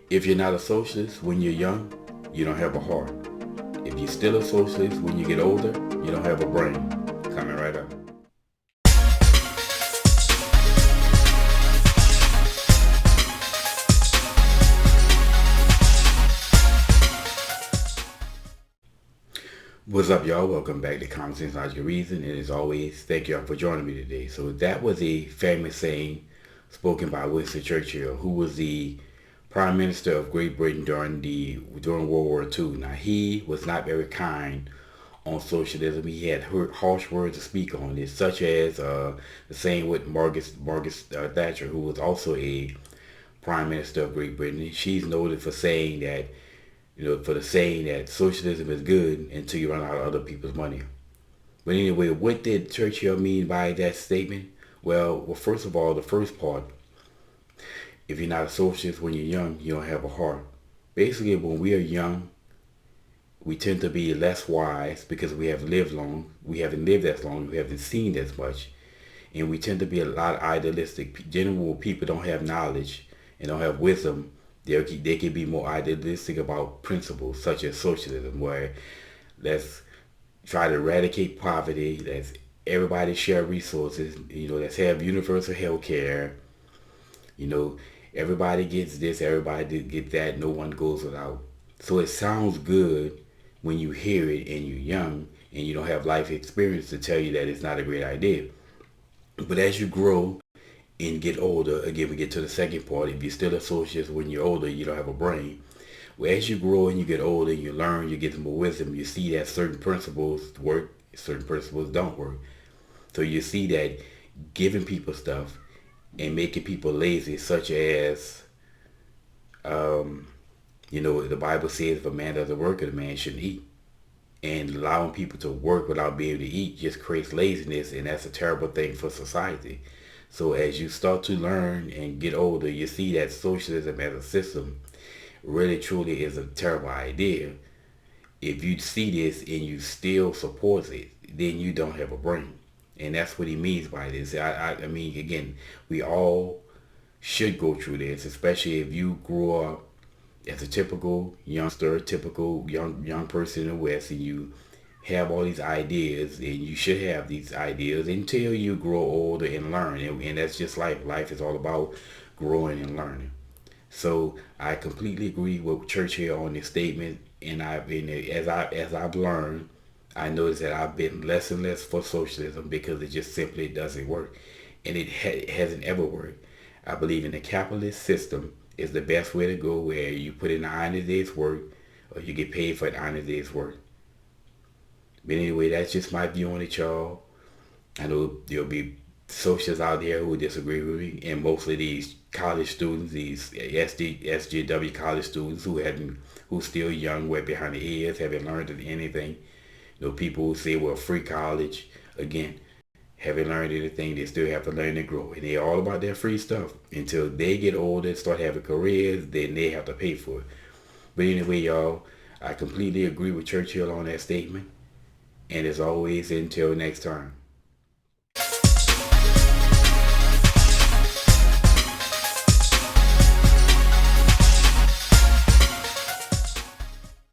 If you're not a socialist when you're young, you don't have a heart. If you're still a socialist when you get older, you don't have a brain. Coming right up. What's up, y'all? Welcome back to Common Sense Logical Reason. And as always, thank y'all for joining me today. So that was a famous saying spoken by Winston Churchill, who was the Prime Minister of Great Britain during World War II. Now, he was not very kind on socialism. He had harsh words to speak on it, such as the saying with Margaret Thatcher, who was also a Prime Minister of Great Britain. She's noted for saying that, for the saying that socialism is good until you run out of other people's money. But anyway, what did Churchill mean by that statement? Well, first of all, the first part, if you're not a socialist when you're young, you don't have a heart. Basically, when we are young, we tend to be less wise because we have lived long. We haven't lived as long. We haven't seen as much. And we tend to be a lot idealistic. General people don't have knowledge and don't have wisdom. They can be more idealistic about principles such as socialism, where let's try to eradicate poverty, let's everybody share resources, let's have universal health care, everybody gets this, everybody gets that, no one goes without. So it sounds good when you hear it and you're young and you don't have life experience to tell you that it's not a great idea. But as you grow and get older, again, we get to the second part. If you're still a socialist when you're older, you don't have a brain. Well, as you grow and you get older, you learn, you get more wisdom, you see that certain principles work, certain principles don't work. So you see that giving people stuff and making people lazy, such as, the Bible says if a man doesn't work, the man shouldn't eat. And allowing people to work without being able to eat just creates laziness, and that's a terrible thing for society. So as you start to learn and get older, you see that socialism as a system really truly is a terrible idea. If you see this and you still support it, then you don't have a brain. And that's what he means by this. I mean, again, we all should go through this, especially if you grew up as a typical youngster, typical young person in the West, and you have all these ideas, and you should have these ideas until you grow older and learn. And that's just life. Life is all about growing and learning. So I completely agree with Churchill on this statement. And as I've learned, I noticed that I've been less and less for socialism because it just simply doesn't work, and it hasn't ever worked. I believe in the capitalist system is the best way to go, where you put in an honest day's work or you get paid for an honest day's work. But anyway, that's just my view on it, y'all. I know there'll be socialists out there who disagree with me, and mostly these college students, these SJW college students who's still young, wet behind the ears, haven't learned anything. People who say, well, free college, again, haven't learned anything. They still have to learn and grow. And they're all about their free stuff. Until they get older, start having careers, then they have to pay for it. But anyway, y'all, I completely agree with Churchill on that statement. And as always, until next time.